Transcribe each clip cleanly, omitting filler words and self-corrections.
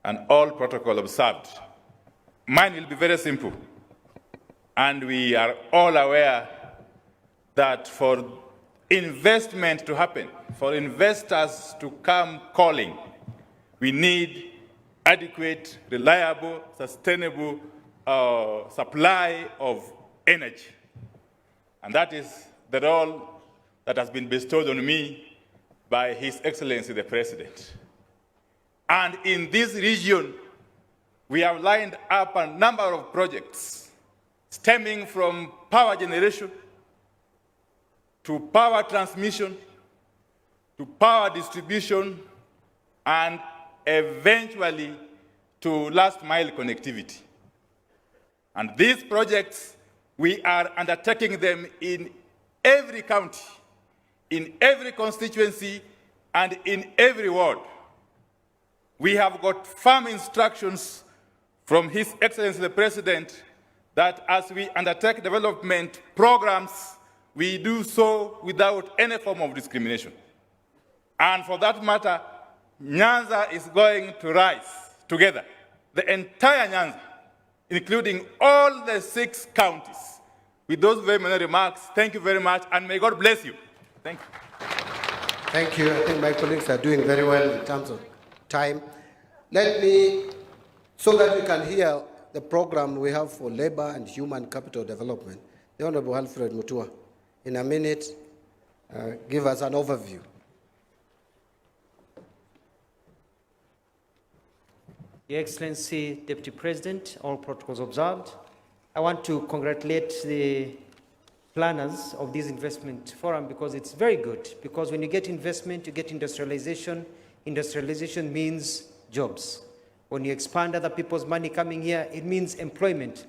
and all protocol observed. Mine will be very simple. And we are all aware that for investment to happen, for investors to come calling, we need adequate, reliable, sustainable supply of energy. And that is the role that has been bestowed on me by His Excellency the President. And in this region, we have lined up a number of projects stemming from power generation to power transmission to power distribution and eventually to last mile connectivity. And these projects, we are undertaking them in every county, in every constituency, and in every ward. We have got firm instructions from His Excellency the President that as we undertake development programs, we do so without any form of discrimination. And for that matter, Nyanza is going to rise together, the entire Nyanza, including all the 6 counties. With those very many remarks, thank you very much, and may God bless you. Thank you. Thank you. I think my colleagues are doing very well in terms of time. Let me, so that we can hear the program we have for labor and human capital development, the Honorable Alfred Mutua, in a minute, give us an overview. Your Excellency, Deputy President, all protocols observed. I want to congratulate the planners of this investment forum because it's very good. Because when you get investment, you get industrialization. Industrialization means jobs. When you expand other people's money coming here, it means employment.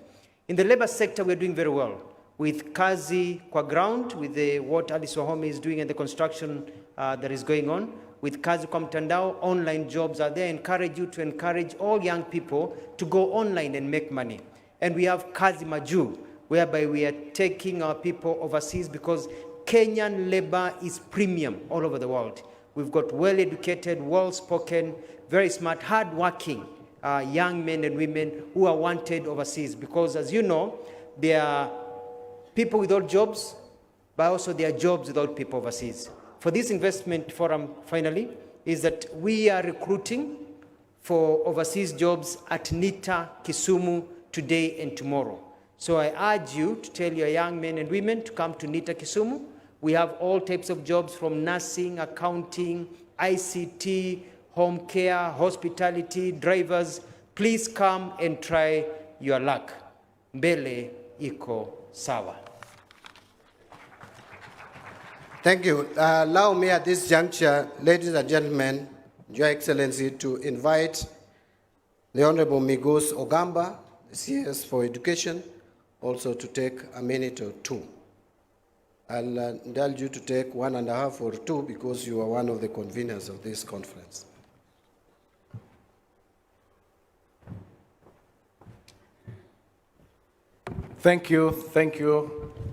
In the labor sector, we're doing very well. With Kazi Kwa Ground, with what Alice Wahome is doing and the construction that is going on, with Kazi Kwa Mtandao, online jobs are there. I encourage you to encourage all young people to go online and make money. And we have Kazi Maju, whereby we are taking our people overseas because Kenyan labor is premium all over the world. We've got well-educated, well-spoken, very smart, hard-working young men and women who are wanted overseas because, as you know, there are people without jobs, but also there are jobs without people overseas. For this investment forum, finally, is that we are recruiting for overseas jobs at NITA, Kisumu, today and tomorrow. So I urge you to tell your young men and women to come to NITA, Kisumu. We have all types of jobs from nursing, accounting, ICT, home care, hospitality, drivers. Please come and try your luck. Mbele iko sawa. Thank you. Allow me at this juncture, ladies and gentlemen, Your Excellency, to invite the Honorable Migos Ogamba, the CS for Education, also to take a minute or 2. I'll indulge you to take 1.5 or 2 because you are one of the conveners of this conference. Thank you.